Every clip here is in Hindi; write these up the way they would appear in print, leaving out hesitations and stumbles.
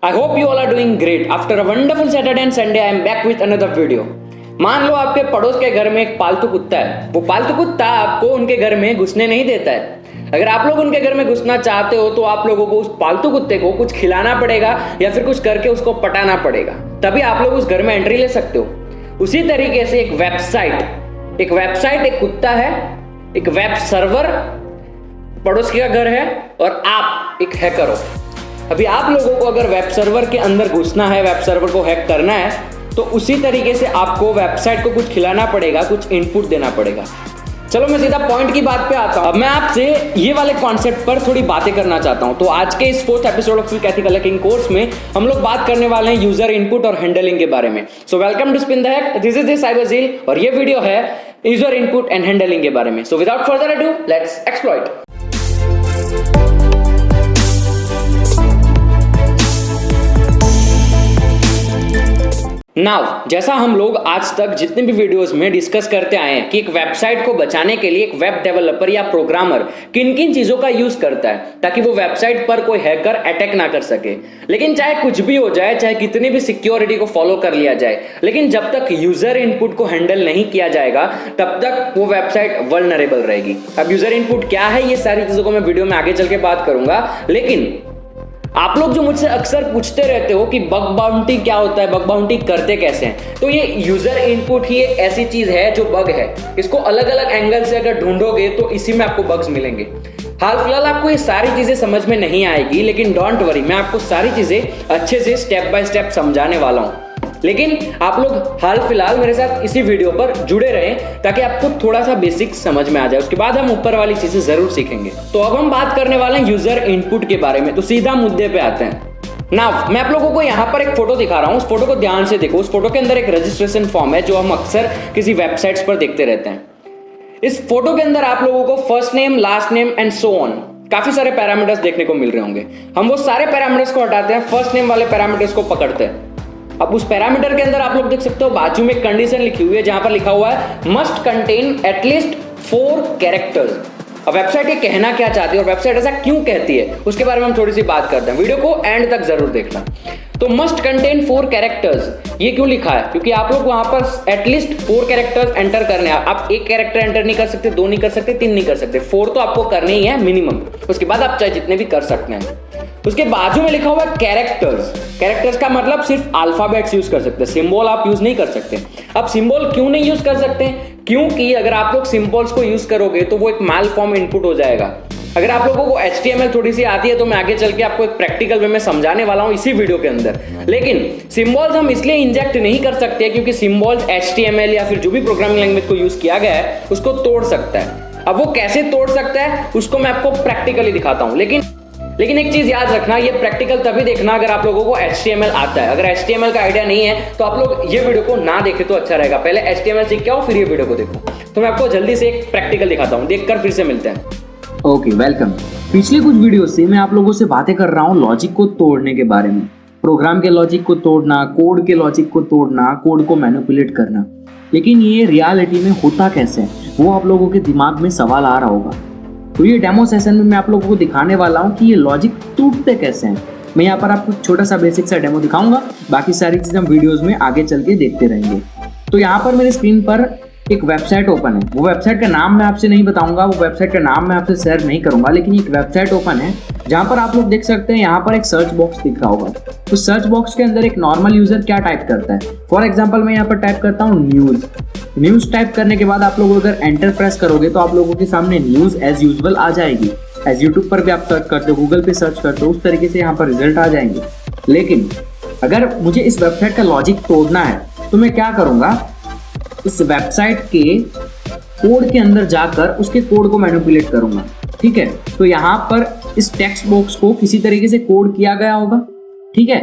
I hope you all are doing great. After a wonderful Saturday and Sunday, I am back with another video. मान लो आपके पड़ोस के घर में एक पालतू कुत्ता है। वो पालतू कुत्ता आपको उनके घर में घुसने नहीं देता है। अगर आप लोग उनके घर में घुसना चाहते हो तो आप लोगों को उस पालतू कुत्ते को कुछ खिलाना पड़ेगा या फिर कुछ करके उसको पटाना पड़ेगा, तभी आप लोग उस घर में एंट्री ले सकते हो। उसी तरीके से एक वेबसाइट एक कुत्ता है, एक वेब सर्वर पड़ोस का घर है और आप एक हैकर हो। अभी आप लोगों को अगर वेब सर्वर के अंदर घुसना है, वेब सर्वर को हैक करना है, तो उसी तरीके से आपको वेबसाइट को कुछ खिलाना पड़ेगा, कुछ इनपुट देना पड़ेगा। चलो मैं सीधा पॉइंट की बात पे आता हूं। अब मैं आपसे ये वाले कॉन्सेप्ट पर थोड़ी बातें करना चाहता हूं। तो आज के इस 4th episode of quick ethical hacking course में हम लोग बात करने वाले हैं यूजर इनपुट और हैंडलिंग के बारे में। So welcome to spin the hack, this is the Cyberzeal और ये वीडियो है यूजर इनपुट एंड हैंडलिंग के बारे में। So without further ado, let's exploit. Now जैसा हम लोग आज तक जितने भी वीडियोस में डिस्कस करते आए हैं कि एक वेबसाइट को बचाने के लिए एक वेब डेवलपर या प्रोग्रामर किन किन चीजों का यूज करता है ताकि वो वेबसाइट पर कोई हैकर अटैक ना कर सके। लेकिन चाहे कुछ भी हो जाए, चाहे कितनी भी सिक्योरिटी को फॉलो कर लिया जाए, लेकिन जब तक यूजर इनपुट को हैंडल नहीं किया जाएगा तब तक वो वेबसाइट वल्नरेबल रहेगी। अब यूजर इनपुट क्या है, ये सारी चीजों को मैं वीडियो में आगे चल के बात करूंगा। लेकिन आप लोग जो मुझसे अक्सर पूछते रहते हो कि बग बाउंटी क्या होता है, बग बाउंटी करते कैसे हैं, तो ये यूजर इनपुट ही एक ऐसी चीज है जो बग है। इसको अलग अलग एंगल से अगर ढूंढोगे तो इसी में आपको बग्स मिलेंगे। हाल फिलहाल आपको ये सारी चीजें समझ में नहीं आएगी, लेकिन डोंट वरी, मैं आपको सारी चीजें अच्छे से स्टेप बाय स्टेप समझाने वाला हूं। लेकिन आप लोग हाल फिलहाल मेरे साथ इसी वीडियो पर जुड़े रहें ताकि आपको थोड़ा सा बेसिक समझ में आ जाए, उसके बाद हम ऊपर वाली चीजें जरूर सीखेंगे। तो अब हम बात करने वाले हैं यूजर इनपुट के बारे में, तो सीधा मुद्दे पे आते हैं। नाउ मैं आप लोगों को यहाँ पर एक फोटो दिखा रहा हूँ, उस फोटो को ध्यान से देखो। उस फोटो के अंदर एक रजिस्ट्रेशन फॉर्म है जो हम अक्सर किसी वेबसाइट्स पर देखते रहते हैं। इस फोटो के अंदर आप लोगों को first name, last name and so on काफी सारे पैरामीटर्स देखने को मिल रहे होंगे। हम वो सारे पैरामीटर्स को हटाते हैं, फर्स्ट नेम वाले पैरामीटर्स को पकड़ते हैं। अब उस पैरामीटर के अंदर आप लोग देख सकते हो बाजू में एक कंडीशन लिखी हुई है जहां पर लिखा हुआ है मस्ट कंटेन एटलीस्ट 4 कैरेक्टर्स। अब वेबसाइट ये कहना क्या चाहती है और वेबसाइट ऐसा क्यों कहती है उसके बारे में हम थोड़ी सी बात करते हैं। वीडियो को एंड तक जरूर देखना। तो मस्ट कंटेन 4 कैरेक्टर्स ये क्यों लिखा है, क्योंकि आप लोग वहां पर एटलीस्ट 4 कैरेक्टर्स एंटर करने हैं। आप एक कैरेक्टर एंटर नहीं कर सकते, 2 नहीं कर सकते, 3 नहीं कर सकते, 4 तो आपको करने ही है मिनिमम। उसके बाद आप चाहे जितने भी कर सकते हैं। उसके बाजू में लिखा हुआ है कैरेक्टर्स का मतलब सिर्फ अल्फाबेट्स यूज कर सकते हैं, सिंबल आप यूज नहीं कर सकते। अब सिंबल क्यों नहीं यूज कर सकते, क्योंकि अगर आप लोग सिंबल्स को यूज करोगे तो वो एक मैल फॉर्म इनपुट हो जाएगा। अगर आप लोगों को HTML थोड़ी सी आती है तो मैं आगे चल के आपको एक प्रैक्टिकल वे में समझाने वाला हूं इसी वीडियो के अंदर। लेकिन सिंबल्स हम इसलिए इंजेक्ट नहीं कर सकते क्योंकि सिंबल्स HTML या फिर जो भी प्रोग्रामिंग लैंग्वेज को यूज किया गया है उसको तोड़ सकता है। अब वो कैसे तोड़ सकता है उसको मैं आपको प्रैक्टिकली दिखाता हूं। लेकिन एक चीज याद रखना, ये प्रैक्टिकल तभी देखना अगर आप लोगों को HTML आता है। अगर HTML का आइडिया नहीं है तो आप लोग ये वीडियो को ना देखें तो अच्छा रहेगा। पहले HTML सीख के आओ फिर ये वीडियो को देखो। तो मैं आपको जल्दी से एक प्रैक्टिकल दिखाता हूं, देखकर फिर से मिलते हैं। Okay, welcome. पिछले कुछ वीडियो से मैं आप लोगों से बातें कर रहा हूँ लॉजिक को तोड़ने के बारे में। प्रोग्राम के लॉजिक को तोड़ना, कोड के लॉजिक को तोड़ना, कोड को मैनिपुलेट करना। लेकिन ये रियलिटी में होता कैसे है वो आप लोगों के दिमाग में सवाल आ रहा होगा। तो ये डेमो सेशन में मैं आप लोगों को दिखाने वाला हूँ कि ये लॉजिक टूटते कैसे हैं। मैं यहाँ पर आपको छोटा सा बेसिक सा डेमो दिखाऊंगा, बाकी सारी चीजें हम वीडियोस में आगे चल के देखते रहेंगे। तो यहाँ पर मेरे स्क्रीन पर एक वेबसाइट ओपन है। वो वेबसाइट का नाम मैं आपसे नहीं बताऊंगा, वो वेबसाइट का नाम मैं आपसे शेयर नहीं करूंगा, लेकिन एक वेबसाइट ओपन है जहां पर आप लोग देख सकते हैं यहाँ पर एक सर्च बॉक्स दिख रहा होगा। तो सर्च बॉक्स के अंदर एक नॉर्मल यूजर क्या टाइप करता है, फॉर एग्जांपल मैं यहाँ पर टाइप करता हूँ न्यूज टाइप करने के बाद आप लोग अगर एंटर प्रेस करोगे तो आप लोगों के सामने न्यूज एज यूजुअल आ जाएगी। एज यूट्यूब पर भी आप सर्च करते हो, गूगल पे सर्च करते हो, उस तरीके से यहाँ पर रिजल्ट आ जाएंगे। लेकिन अगर मुझे इस वेबसाइट का लॉजिक तोड़ना है तो मैं क्या करूंगा, इस वेबसाइट के कोड के अंदर जाकर उसके कोड को मैनिपुलेट करूंगा। ठीक है, तो यहाँ पर इस टेक्स्ट बॉक्स को किसी तरीके से कोड किया गया होगा। ठीक है,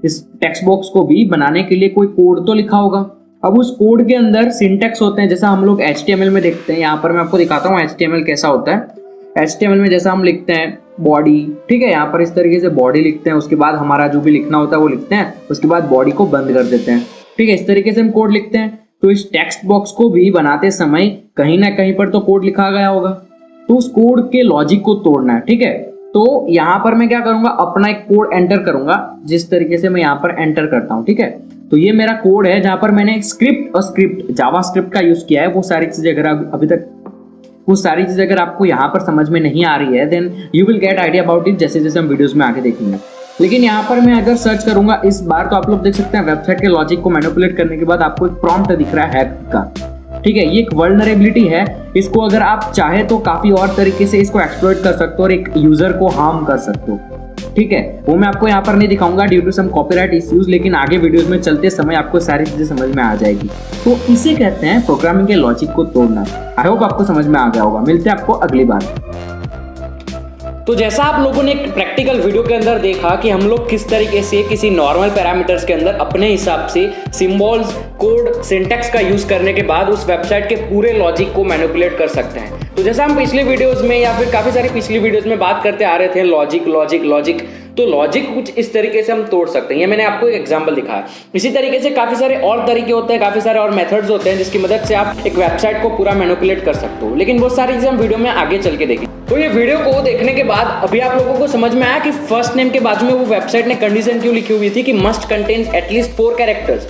इस टेक्स्ट बॉक्स को भी बनाने के लिए कोई कोड तो लिखा होगा। अब उस कोड के अंदर सिंटैक्स होते हैं जैसा हम लोग HTML में देखते हैं। यहाँ पर मैं आपको दिखाता हूँ HTML कैसा होता है। HTML में जैसा हम लिखते हैं बॉडी, ठीक है, यहाँ पर इस तरीके से बॉडी लिखते हैं, उसके बाद हमारा जो भी लिखना होता है वो लिखते हैं, उसके बाद बॉडी को बंद कर देते हैं। ठीक है, इस तरीके से हम कोड लिखते हैं। तो इस टेक्स्ट बॉक्स को भी बनाते समय कहीं ना कहीं पर तो कोड लिखा गया होगा। तो उस कोड के लॉजिक को तोड़ना है। ठीक है, तो यहाँ पर मैं क्या करूंगा, अपना एक कोड एंटर करूंगा, जिस तरीके से मैं यहाँ पर एंटर करता हूँ, ठीक है। तो ये मेरा कोड है जहां पर मैंने एक स्क्रिप्ट जावास्क्रिप्ट का यूज किया है। वो सारी चीजें अगर अभी तक वो सारी चीजें अगर आपको यहाँ पर समझ में नहीं आ रही है, then you will get idea about it जैसे जैसे हम वीडियोस में आगे देखेंगे। लेकिन यहाँ पर मैं अगर सर्च करूंगा इस बार, तो आप लोग देख सकते हैं वेबसाइट के लॉजिक को मैनिपुलेट करने के बाद आपको एक प्रॉम्प्ट दिख रहा है हैक का, ठीक है। ये एक वल्नरेबिलिटी है, इसको अगर आप चाहे तो काफी और तरीके से इसको एक्सप्लॉइट कर सकते हो और एक यूजर को हार्म कर सकते हो, ठीक है। वो मैं आपको यहाँ पर नहीं दिखाऊंगा due to some copyright issues, लेकिन आगे वीडियोस में चलते समय आपको सारी चीजें समझ में आ जाएगी। तो इसे कहते हैं प्रोग्रामिंग के लॉजिक को तोड़ना। आई होप आपको समझ में आ गया होगा। मिलते हैं आपको अगली बार। तो जैसा आप लोगों ने एक प्रैक्टिकल वीडियो के अंदर देखा कि हम लोग किस तरीके से किसी नॉर्मल पैरामीटर्स के अंदर अपने हिसाब से सिंबल्स, कोड, सिंटैक्स का यूज करने के बाद उस वेबसाइट के पूरे लॉजिक को मैनिपुलेट कर सकते हैं। तो जैसा हम पिछले वीडियोस में या फिर काफी सारी पिछली वीडियोस में बात करते आ रहे थे लॉजिक, तो लॉजिक कुछ इस तरीके से हम तोड़ सकते हैं। ये मैंने आपको एक एग्जांपल दिखाया। इसी तरीके से काफी सारे और तरीके होते हैं, काफी सारे और मेथड्स होते हैं जिसकी मदद से आप एक वेबसाइट को पूरा मैनिपुलेट कर सकते हो। लेकिन वो सारी चीजें हम वीडियो में आगे चल के देखेंगे। तो ये वीडियो को देखने के बाद अभी आप लोगों को समझ में आया कि फर्स्ट नेम के बाजू में वो वेबसाइट ने कंडीशन क्यों लिखी हुई थी कि must contains at least 4 characters.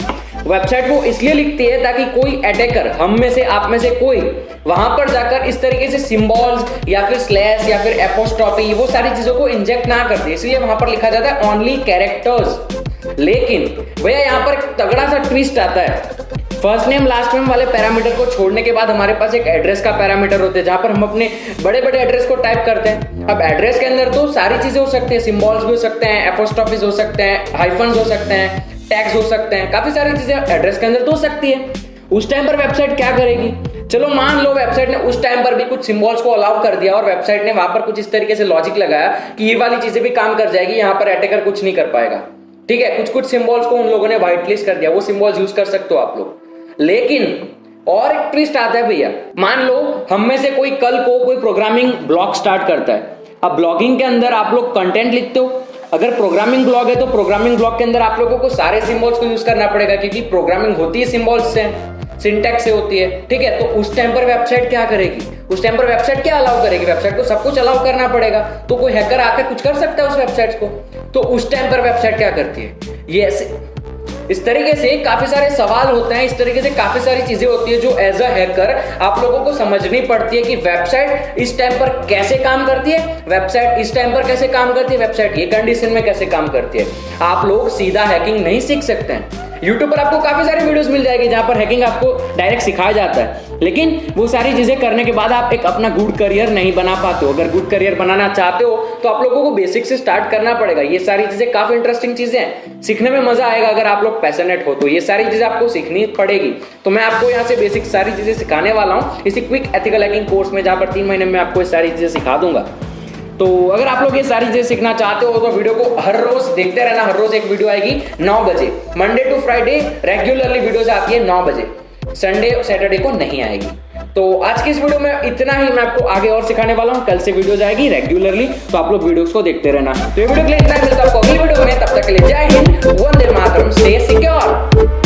Website वो इसलिए लिखती है ताकि कोई अटैकर, हम में से आप में से कोई, वहां पर जाकर इस तरीके से सिंबल्स या फिर स्लैश या फिर एपोस्ट्रोफी वो सारी चीजों को इंजेक्ट ना कर दे, इसलिए वहां पर लिखा जाता है ओनली कैरेक्टर्स। लेकिन भैया यहाँ पर तगड़ा सा ट्विस्ट आता है। फर्स्ट नेम लास्ट नेम वाले पैरामीटर को छोड़ने के बाद हमारे पास एक एड्रेस का पैरामीटर होता है जहां पर हम अपने बड़े बड़े एड्रेस को टाइप करते हैं। अब एड्रेस के अंदर तो सारी चीजें हो सकती है, सिंबल्स भी हो सकते हैं, एपोस्ट्रोफीज हो सकते हैं, हाइफन्स हो सकते हैं, टैग्स हो सकते हैं, काफी सारी चीजें एड्रेस के अंदर तो हो सकती है। उस टाइम पर वेबसाइट क्या करेगी? चलो मान लो वेबसाइट ने उस टाइम पर भी कुछ सिंबल्स को अलाउ कर दिया और वेबसाइट ने वहां पर कुछ इस तरीके से लॉजिक लगाया कि ये वाली चीजें भी काम कर जाएगी, यहाँ पर अटैकर कुछ नहीं कर पाएगा, ठीक है। कुछ सिंबल्स को उन लोगों ने व्हाइट लिस्ट कर दिया, वो सिंबल्स यूज कर सकते हो आप लोग। लेकिन और एक ट्विस्ट आता है भैया। मान लो हम में से कोई कल को कोई प्रोग्रामिंग ब्लॉग स्टार्ट करता है। अब ब्लॉगिंग के अंदर आप लोग कंटेंट लिखते हो। अगर प्रोग्रामिंग ब्लॉग है तो प्रोग्रामिंग ब्लॉग के अंदर आप लोगों को सारे सिंबल्स को यूज करना पड़ेगा क्योंकि प्रोग्रामिंग होती है सिंबल्स से, सिंटैक्स से होती है, ठीक है। तो उस टाइम पर वेबसाइट क्या करेगी? उस टाइम पर वेबसाइट क्या अलाउ करेगी? वेबसाइट को सब कुछ अलाउ करना पड़ेगा। तो कोई हैकर आकर कुछ कर सकता है उस वेबसाइट को। तो उस टाइम पर वेबसाइट क्या करती है? ये ऐसे इस तरीके से काफी सारे सवाल होते हैं, इस तरीके से काफी सारी चीजें होती है जो एज अ हैकर आप लोगों को समझनी पड़ती है कि वेबसाइट इस टाइम पर कैसे काम करती है, वेबसाइट इस टाइम पर कैसे काम करती है, वेबसाइट ये कंडीशन में कैसे काम करती है। आप लोग सीधा हैकिंग नहीं सीख सकते हैं। YouTube पर आपको काफी सारे वीडियोस मिल जाएगी जहां पर हैकिंग आपको डायरेक्ट सिखाया जाता है, लेकिन वो सारी चीजें करने के बाद आप एक अपना गुड करियर नहीं बना पाते हो। अगर गुड करियर बनाना चाहते हो तो आप लोगों को बेसिक से स्टार्ट करना पड़ेगा। ये सारी चीजें काफी इंटरेस्टिंग चीजें हैं, सीखने में मजा आएगा अगर आप लोग पैशनेट हो तो। ये सारी चीजें आपको सीखनी पड़ेगी। तो मैं आपको यहाँ से बेसिक सारी चीजें सिखाने वाला हूँ इसी क्विक एथिकल हैकिंग कोर्स में, जहां पर 3 महीने में आपको ये सारी चीजें सिखा दूंगा। तो अगर आप लोग ये सारी चीजें सीखना चाहते हो तो वीडियो को हर रोज देखते रहना। हर रोज एक वीडियो आएगी 9 बजे, Monday to Friday regularly videos आती है 9 बजे, संडे सैटरडे को नहीं आएगी। तो आज की इस वीडियो में इतना ही। मैं आपको आगे और सिखाने वाला हूँ। कल से वीडियोस आएगी रेगुलरली, तो आप लोग वीडियोस को देखते रहना। तो ये वीडियो के लिए इतना ही। मिलता है आपको अगली वीडियो में, तब तक के लिए जय हिंद, वंदे मातरम, स्टे सिक्योर।